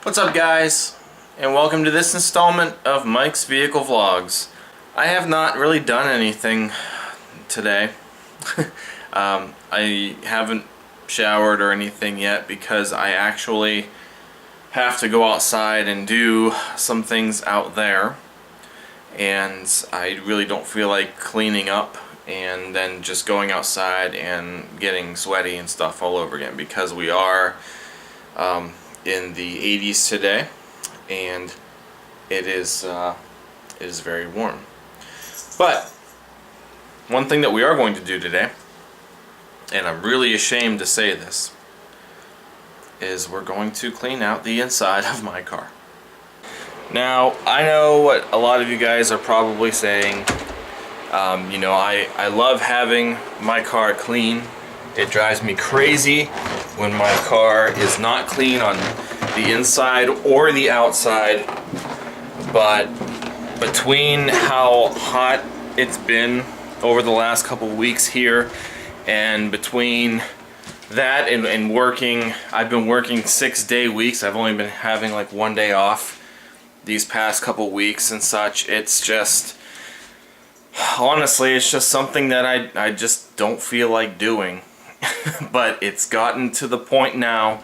What's up, guys, and welcome to this installment of Mike's Vehicle Vlogs. I have not really done anything today. I haven't showered or anything yet because I actually have to go outside and do some things out there, and I really don't feel like cleaning up and then just going outside and getting sweaty and stuff all over again, because we are in the 80s today, and it is very warm. But one thing that we are going to do today, and I'm really ashamed to say this, is we're going to clean out the inside of my car. Now, I know what a lot of you guys are probably saying. You know, I love having my car clean. It drives me crazy when my car is not clean on the inside or the outside. But between how hot it's been over the last couple weeks here, and between that and working, I've been working 6-day weeks. I've only been having like 1 day off these past couple weeks and such. It's just, honestly, it's just something that I just don't feel like doing. But it's gotten to the point now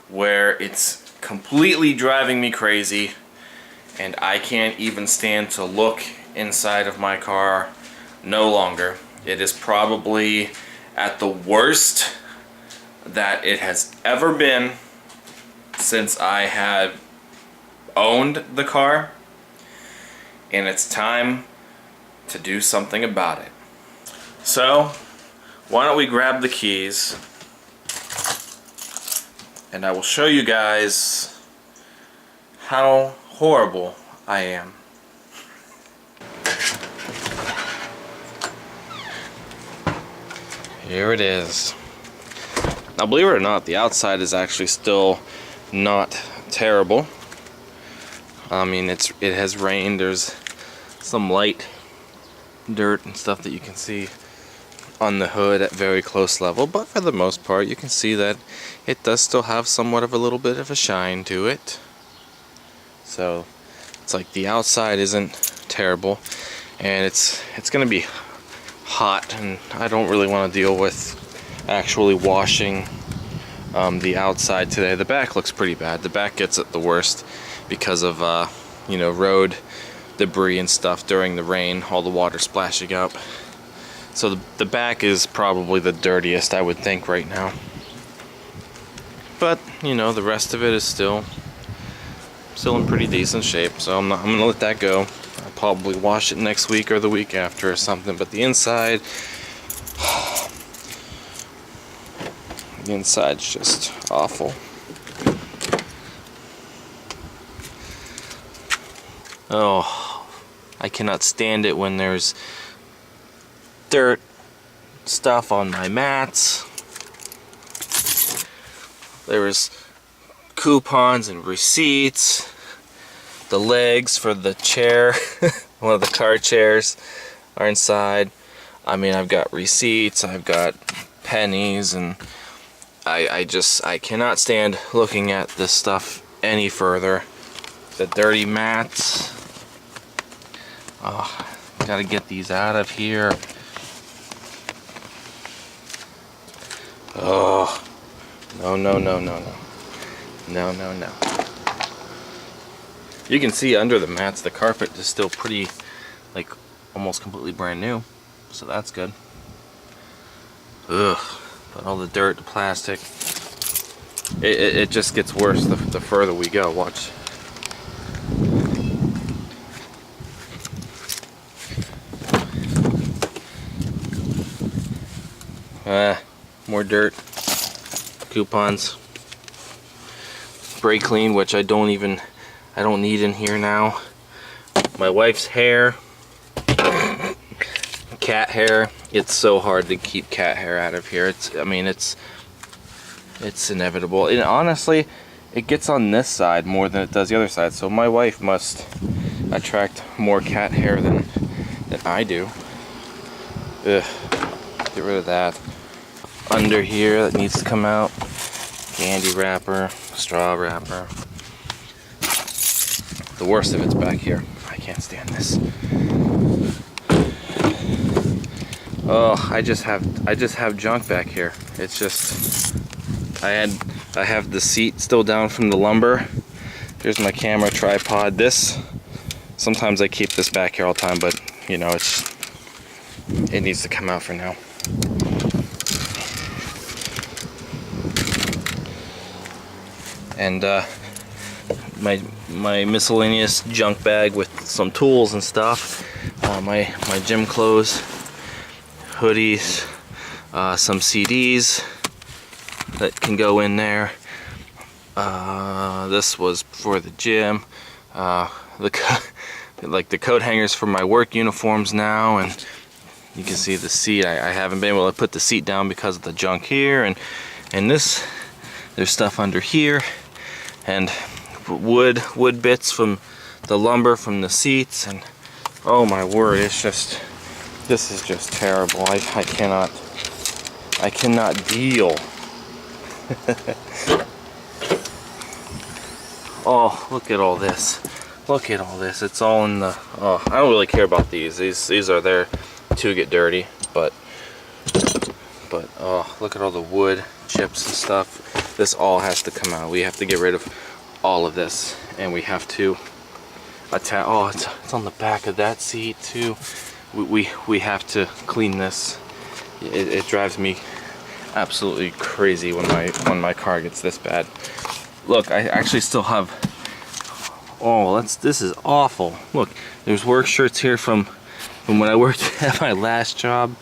where it's completely driving me crazy, and I can't even stand to look inside of my car no longer. It is probably at the worst that it has ever been since I had owned the car, and it's time to do something about it. So why don't we grab the keys and I will show you guys how horrible I am. Here it is. Now, believe it or not, the outside is actually still not terrible. I mean, it has rained. There's some light dirt and stuff that you can see on the hood at very close level, but for the most part you can see that it does still have somewhat of a little bit of a shine to it. So it's like the outside isn't terrible, and it's gonna be hot, and I don't really want to deal with actually washing the outside today. The back looks pretty bad. The back gets it the worst because of you know, road debris and stuff during the rain, all the water splashing up. So the back is probably the dirtiest, I would think, right now. But you know, the rest of it is still in pretty decent shape. So I'm gonna let that go. I'll probably wash it next week or the week after or something. But the inside's just awful. Oh, I cannot stand it when there's dirt stuff on my mats. There was coupons and receipts. The legs for the chair, one of the car chairs, are inside. I mean, I've got receipts, I've got pennies, and I cannot stand looking at this stuff any further. The dirty mats. Oh, gotta get these out of here. Oh, no. You can see under the mats the carpet is still pretty, like, almost completely brand new, so that's good. Ugh, but all the dirt, the plastic, it just gets worse the further we go. Watch. More dirt, coupons, brake clean, which I don't need in here now. My wife's hair, cat hair. It's so hard to keep cat hair out of here. I mean, it's inevitable. And honestly, it gets on this side more than it does the other side. So my wife must attract more cat hair than I do. Ugh, get rid of that. Under here that needs to come out. Candy wrapper, straw wrapper. the worst of it's back here. I can't stand this. Oh, I just have junk back here. It's just, I have the seat still down from the lumber. Here's my camera tripod. This, sometimes I keep this back here all the time, but you know, it needs to come out for now. And my miscellaneous junk bag with some tools and stuff, my gym clothes, hoodies, some CDs that can go in there. This was for the gym. Like the coat hangers for my work uniforms now, and you can see the seat. I haven't been able to put the seat down because of the junk here, and this, there's stuff under here, and wood bits from the lumber from the seats, and oh my word, it's just, this is just terrible. I cannot deal. Oh, look at all this. Look at all this. It's all in the, oh, I don't really care about these. These are there to get dirty, but oh, look at all the wood chips and stuff. This all has to come out. We have to get rid of all of this, and we have to attach. Oh, it's on the back of that seat too. We have to clean this. It drives me absolutely crazy when my car gets this bad. Look, I actually still have. Oh, this is awful. Look, there's work shirts here from when I worked at my last job.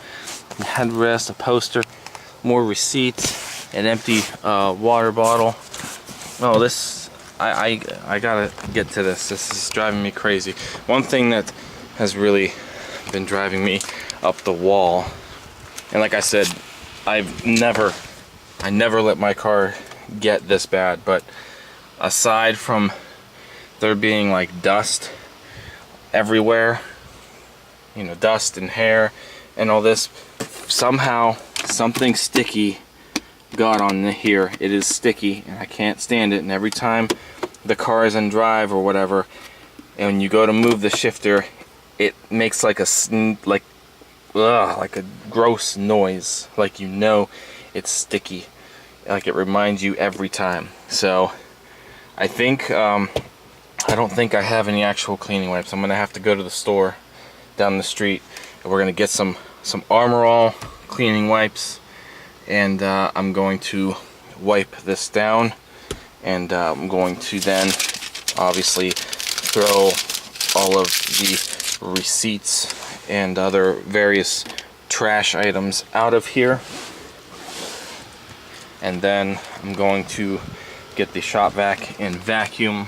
A headrest, a poster, more receipts, an empty water bottle. Oh, this, I gotta get to this. This is driving me crazy. One thing that has really been driving me up the wall, and like I said, I never let my car get this bad, but aside from there being like dust everywhere, you know, dust and hair and all this, somehow something sticky got on here. It is sticky and I can't stand it, and every time the car is in drive or whatever, and when you go to move the shifter, it makes like a gross noise, like, you know, it's sticky, like it reminds you every time. So I think I don't think I have any actual cleaning wipes. I'm gonna have to go to the store down the street, and we're gonna get some Armor All cleaning wipes, and I'm going to wipe this down, and I'm going to then obviously throw all of the receipts and other various trash items out of here, and then I'm going to get the shop vac and vacuum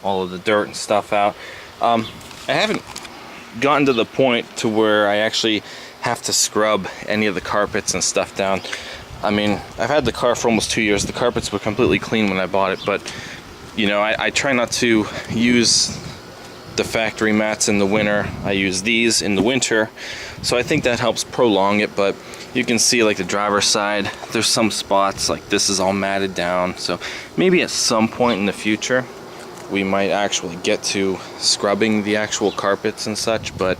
all of the dirt and stuff out. I haven't gotten to the point to where I actually have to scrub any of the carpets and stuff down. I mean, I've had the car for almost 2 years. The carpets were completely clean when I bought it, but you know, I try not to use the factory mats in the winter. I use these in the winter, so I think that helps prolong it. But you can see, like, the driver's side, there's some spots like this is all matted down, so maybe at some point in the future we might actually get to scrubbing the actual carpets and such, but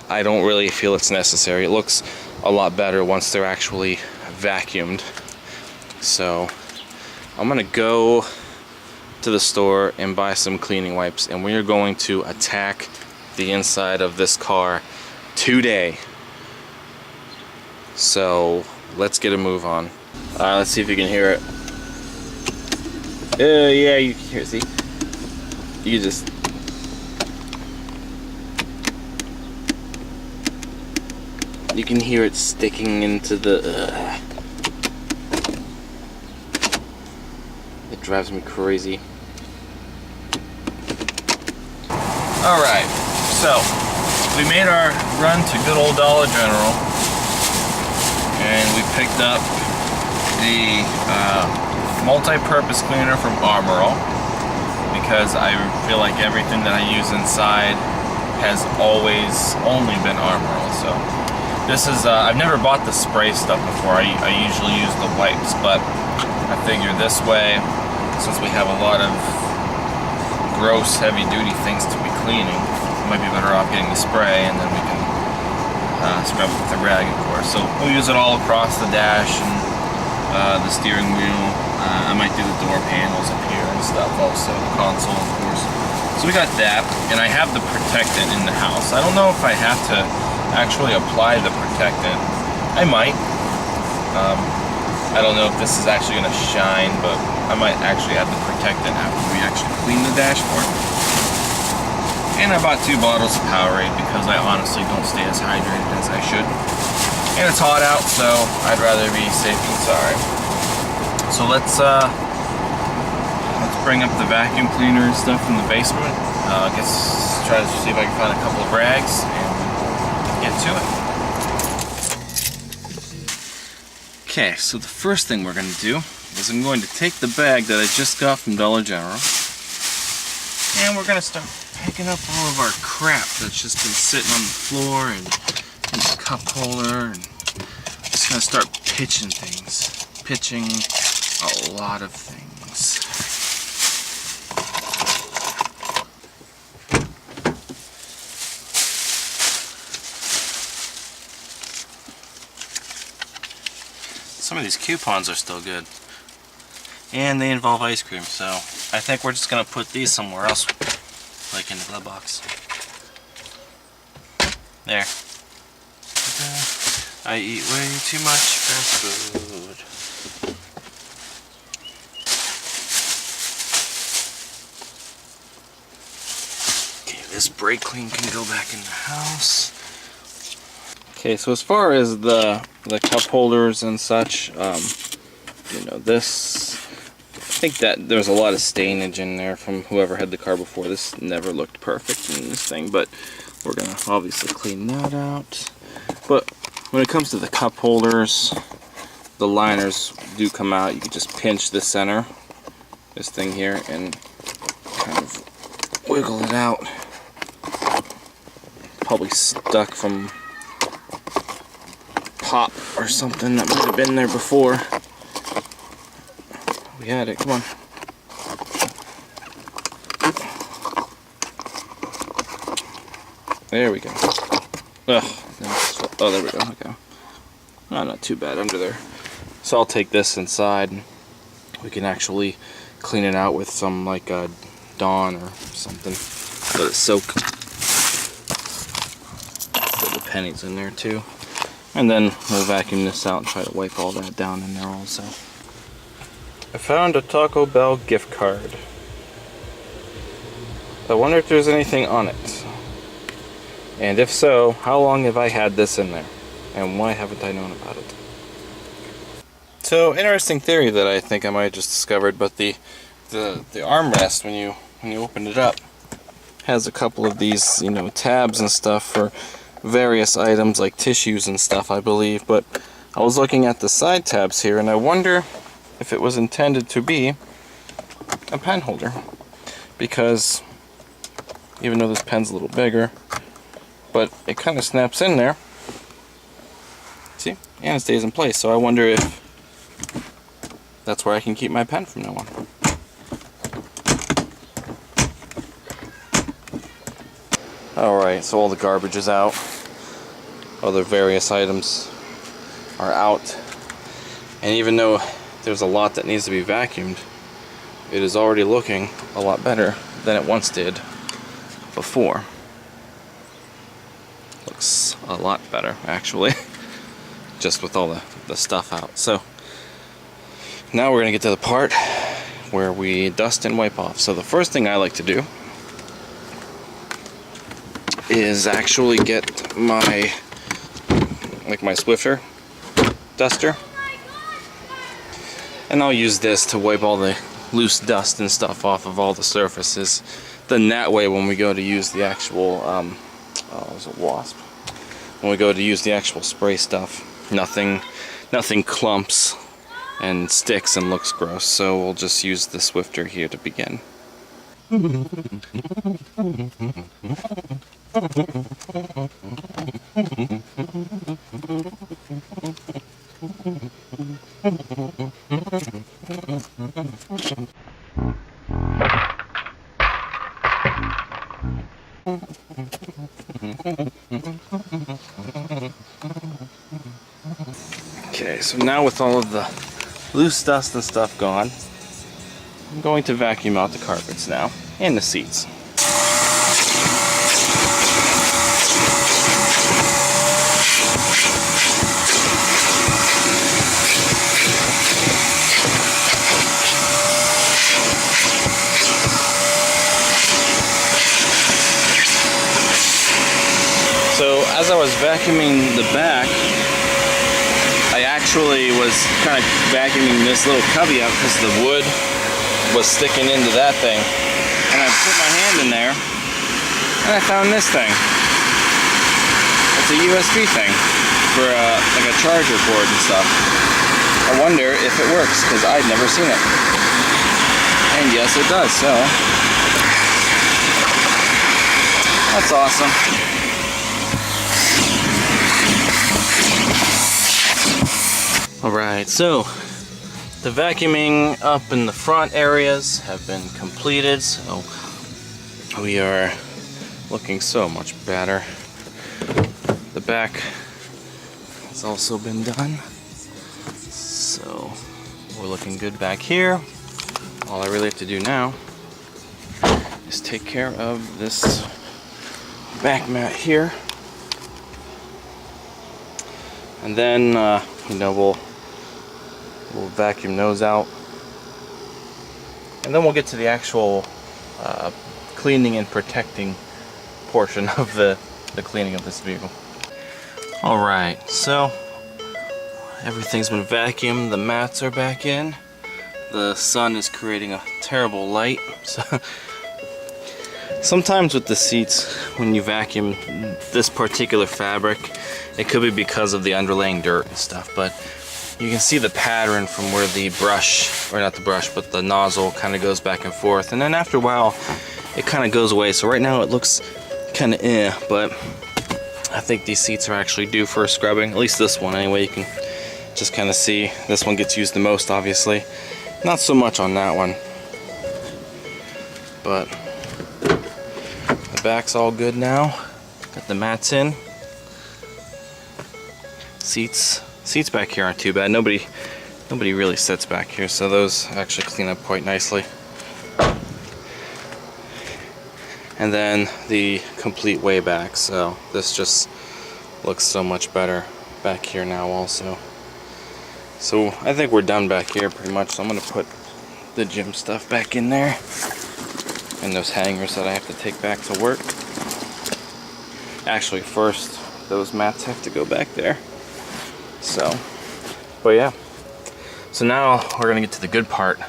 I don't really feel it's necessary. It looks a lot better once they're actually vacuumed. So I'm gonna go to the store and buy some cleaning wipes, and we are going to attack the inside of this car today. So let's get a move on. Let's see if you can hear it. Yeah, you can hear it. See, you just, you can hear it sticking into the it drives me crazy. Alright, so we made our run to good old Dollar General, and we picked up the multi-purpose cleaner from Armor All, because I feel like everything that I use inside has always only been Armor All. So this is, I've never bought the spray stuff before. I usually use the wipes, but I figure this way, since we have a lot of gross, heavy-duty things to be cleaning. It might be better off getting the spray, and then we can scrub it with a rag, of course. So we'll use it all across the dash and the steering wheel. I might do the door panels up here and stuff also, the console, of course. So we got that, and I have the protectant in the house. I don't know if I have to actually apply the protectant. I might. I don't know if this is actually going to shine, but I might actually add the protectant after we actually clean the dashboard. And I bought 2 bottles of Powerade because I honestly don't stay as hydrated as I should. And it's hot out, so I'd rather be safe than sorry. So let's bring up the vacuum cleaner and stuff from the basement. Try to see if I can find a couple of rags and get to it. Okay, so the first thing we're going to do is I'm going to take the bag that I just got from Dollar General, and we're going to start picking up all of our crap that's just been sitting on the floor and in the cup holder, and just going to start pitching things. Pitching a lot of things. Some of these coupons are still good. And they involve ice cream, so I think we're just going to put these somewhere else, like in the glove box. There. I eat way too much fast food. Okay, this brake clean can go back in the house. Okay, so as far as the cup holders and such, you know, this, I think that there's a lot of stainage in there from whoever had the car before. This never looked perfect in this thing, but we're gonna obviously clean that out. But when it comes to the cup holders, the liners do come out. You can just pinch the center, this thing here, and kind of wiggle it out. Probably stuck from pop or something that might have been there before. We had it, come on. There we go. Ugh. Oh, there we go. Okay. Oh, not too bad under there. So I'll take this inside and we can actually clean it out with some like a Dawn or something. Let it soak. Put the pennies in there too. And then we'll vacuum this out and try to wipe all that down in there also. I found a Taco Bell gift card. I wonder if there's anything on it. And if so, how long have I had this in there? And why haven't I known about it? So, interesting theory that I think I might have just discovered, but the armrest, when you open it up, has a couple of these, you know, tabs and stuff for various items like tissues and stuff, I believe. But I was looking at the side tabs here, and I wonder if it was intended to be a pen holder, because even though this pen's a little bigger, but it kind of snaps in there, see, and it stays in place. So I wonder if that's where I can keep my pen from now on. Alright, so all the garbage is out. Other various items are out. And even though there's a lot that needs to be vacuumed, it is already looking a lot better than it once did before. Looks a lot better, actually, just with all the stuff out. So now we're going to get to the part where we dust and wipe off. So the first thing I like to do is actually get my Swiffer duster, and I'll use this to wipe all the loose dust and stuff off of all the surfaces. Then that way, when we go to use the actual oh, there's a wasp. When we go to use the actual spray stuff, nothing clumps and sticks and looks gross. So we'll just use the Swiffer here to begin. Okay, so now with all of the loose dust and stuff gone, I'm going to vacuum out the carpets now and the seats. So as I was vacuuming the back, I actually was kind of vacuuming this little cubby out because the wood was sticking into that thing. And I put my hand in there and I found this thing. It's a USB thing for like a charger cord and stuff. I wonder if it works because I'd never seen it. And yes, it does, so that's awesome. Alright, so the vacuuming up in the front areas have been completed, so we are looking so much better. The back has also been done, so we're looking good back here. All I really have to do now is take care of this back mat here, and then you know, we'll vacuum those out, and then we'll get to the actual cleaning and protecting portion of the cleaning of this vehicle. Alright, so everything's been vacuumed, the mats are back in, the sun is creating a terrible light, so sometimes with the seats, when you vacuum this particular fabric, it could be because of the underlaying dirt and stuff, but you can see the pattern from where the brush, or not the brush, but the nozzle kind of goes back and forth, and then after a while it kind of goes away. So right now it looks kind of but I think these seats are actually due for a scrubbing, at least this one anyway. You can just kind of see this one gets used the most, obviously. Not so much on that one, but the back's all good now. Got the mats in. Seats back here aren't too bad. Nobody really sits back here, so those actually clean up quite nicely. And then the complete way back, so this just looks so much better back here now also. So I think we're done back here pretty much, so I'm gonna put the gym stuff back in there and those hangers that I have to take back to work. Actually, first those mats have to go back there. So, but yeah. So now we're gonna get to the good part.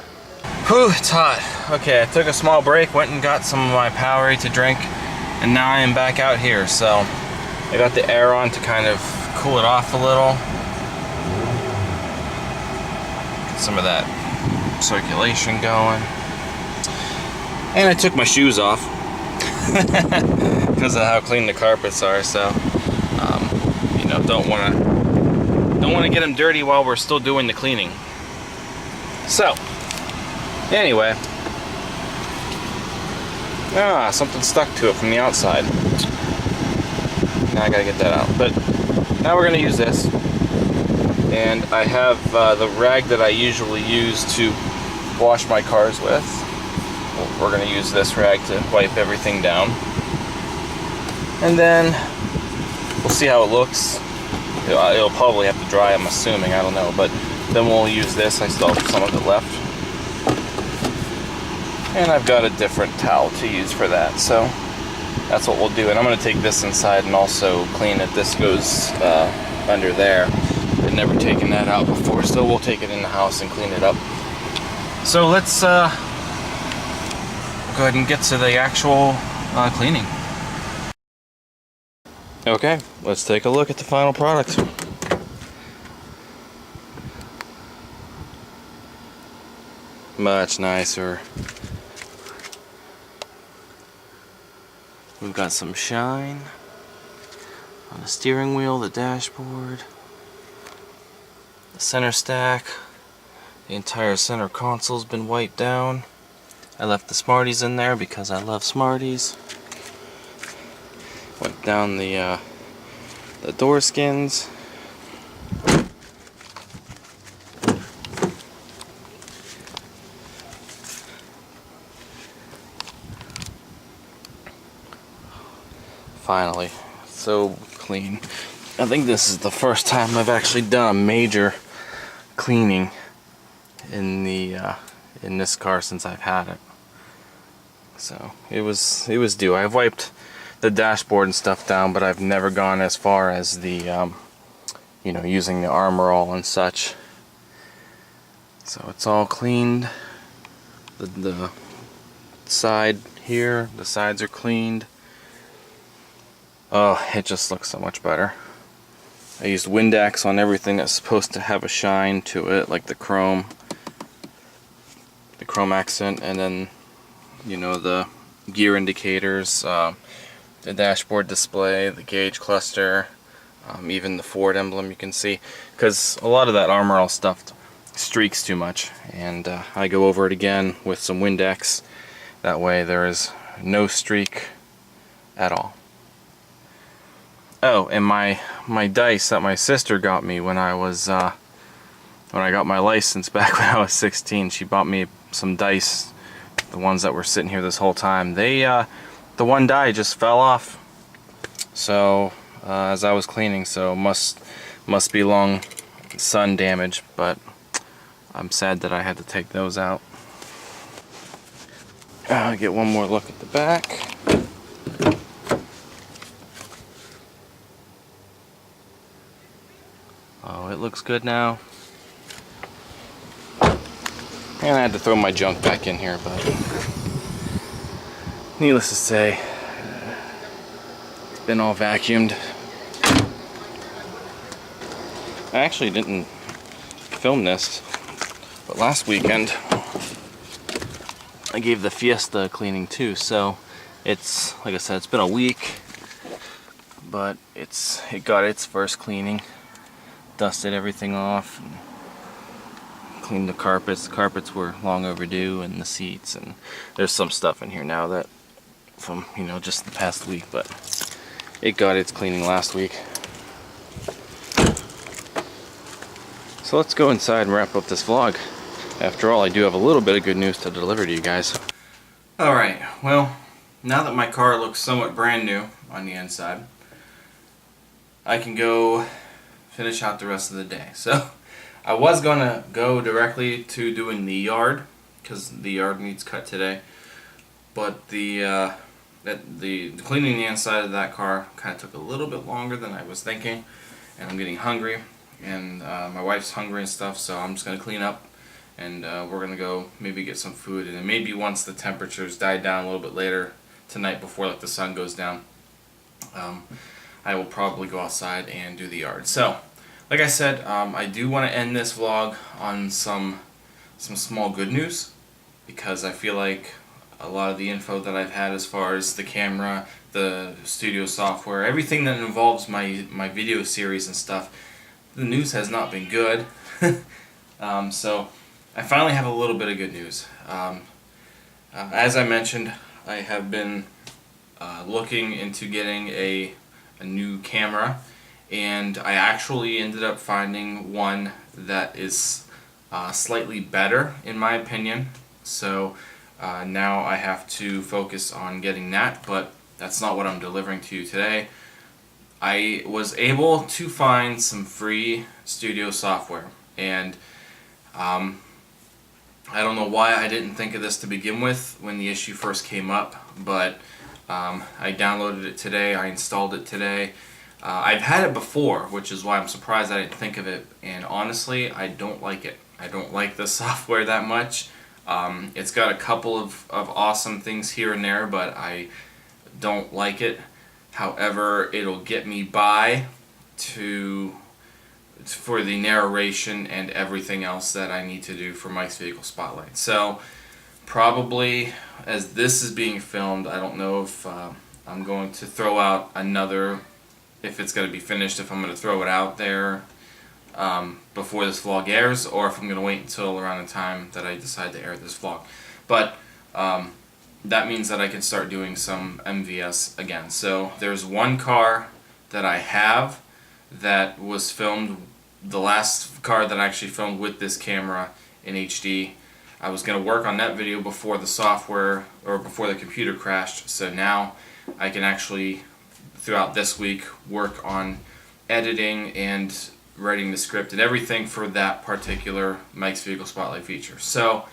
Whew, it's hot. Okay, I took a small break, went and got some of my Powerade to drink, and now I am back out here. So I got the air on to kind of cool it off a little. Get some of that circulation going. And I took my shoes off because of how clean the carpets are. So, you know, don't want to get them dirty while we're still doing the cleaning. So, anyway, something stuck to it from the outside. Now I gotta get that out. But now we're gonna use this, and I have the rag that I usually use to wash my cars with. We're gonna use this rag to wipe everything down, and then we'll see how it looks. It'll probably have to dry, I'm assuming, I don't know, but then we'll use this. I still have some of it left, and I've got a different towel to use for that, so that's what we'll do. And I'm going to take this inside and also clean it. This goes under there. I've never taken that out before, so we'll take it in the house and clean it up. So let's go ahead and get to the actual cleaning. Okay, let's take a look at the final product. Much nicer. We've got some shine on the steering wheel, the dashboard, the center stack. The entire center console's been wiped down. I left the Smarties in there because I love Smarties. Wipe down the door skins. Finally, so clean. I think this is the first time I've actually done a major cleaning in this car since I've had it. So it was due. I've wiped the dashboard and stuff down, but I've never gone as far as the you know, using the Armor All and such. So it's all cleaned. The side here, the sides are cleaned. Oh, it just looks so much better. I used Windex on everything that's supposed to have a shine to it, like the chrome accent, and then, you know, the gear indicators, the dashboard display, the gauge cluster, even the Ford emblem you can see, because a lot of that Armor All stuff streaks too much, and I go over it again with some Windex. That way there is no streak at all. Oh, and my dice that my sister got me when I was when I got my license back when I was 16, she bought me some dice, the ones that were sitting here this whole time. They the one die just fell off. So as I was cleaning, so must be long sun damage, but I'm sad that I had to take those out. I'll get one more look at the back. Oh, it looks good now. And I had to throw my junk back in here, but needless to say, it's been all vacuumed. I actually didn't film this, but last weekend I gave the Fiesta a cleaning too, so it's, like I said, it's been a week, but it got its first cleaning. Dusted everything off and cleaned the carpets. The carpets were long overdue, and the seats, and there's some stuff in here now that from, you know, just the past week, but it got its cleaning last week. So let's go inside and wrap up this vlog. After all, I do have a little bit of good news to deliver to you guys. Alright, well, now that my car looks somewhat brand new on the inside, I can go finish out the rest of the day. So I was gonna go directly to doing the yard, because the yard needs cut today, but the cleaning the inside of that car kind of took a little bit longer than I was thinking, and I'm getting hungry, and my wife's hungry and stuff, so I'm just gonna clean up, and we're gonna go maybe get some food, and then maybe once the temperatures die down a little bit later tonight, before like the sun goes down, I will probably go outside and do the yard. So like I said, I do want to end this vlog on some small good news, because I feel like a lot of the info that I've had as far as the camera, the studio software, everything that involves my video series and stuff, the news has not been good. So I finally have a little bit of good news. As I mentioned, I have been looking into getting a new camera, and I actually ended up finding one that is slightly better in my opinion. So now I have to focus on getting that, but that's not what I'm delivering to you today. I was able to find some free studio software, and I don't know why I didn't think of this to begin with when the issue first came up, but I downloaded it today, I installed it today. I've had it before, which is why I'm surprised I didn't think of it, and honestly, I don't like it. I don't like the software that much. It's got a couple of awesome things here and there, but I don't like it. However, it'll get me by for the narration and everything else that I need to do for Mike's Vehicle Spotlight. So probably, as this is being filmed, I don't know if I'm going to throw out another, if it's going to be finished, if I'm going to throw it out there before this vlog airs, or if I'm going to wait until around the time that I decide to air this vlog. But that means that I can start doing some MVS again. So there's one car that I have that was filmed, the last car that I actually filmed with this camera in HD. I was going to work on that video before the software, or before the computer crashed, so now I can actually, throughout this week, work on editing and writing the script and everything for that particular Mike's Vehicle Spotlight feature. So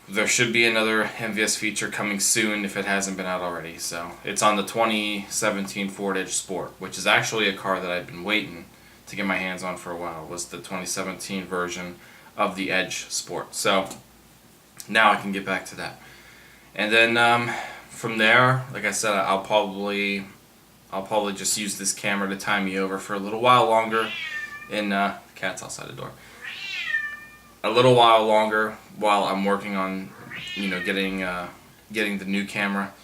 there should be another MVS feature coming soon if it hasn't been out already. So it's on the 2017 Ford Edge Sport, which is actually a car that I've been waiting to get my hands on for a while. It was the 2017 version of the Edge Sport. So now I can get back to that. And then from there, like I said, I'll probably just use this camera to tie me over for a little while longer. The cat's outside the door. A little while longer while I'm working on, getting the new camera.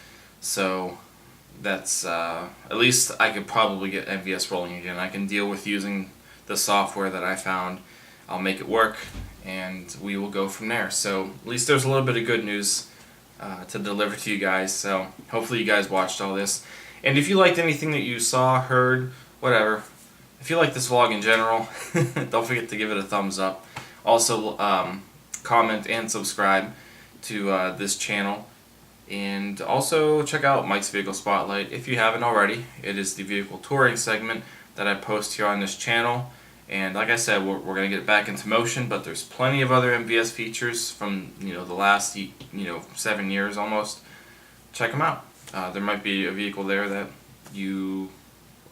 So that's at least I could probably get MVS rolling again. I can deal with using the software that I found. I'll make it work, and we will go from there. So at least there's a little bit of good news to deliver to you guys. So hopefully you guys watched all this. And if you liked anything that you saw, heard, whatever, if you like this vlog in general, don't forget to give it a thumbs up. Also, comment and subscribe to this channel. And also check out Mike's Vehicle Spotlight if you haven't already. It is the vehicle touring segment that I post here on this channel. And like I said, we're going to get back into motion, but there's plenty of other MVS features from the last 7 years almost. Check them out. There might be a vehicle there that you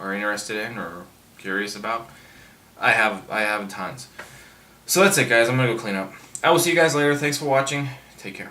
are interested in or curious about. I have tons. So that's it, guys. I'm going to go clean up. I will see you guys later. Thanks for watching. Take care.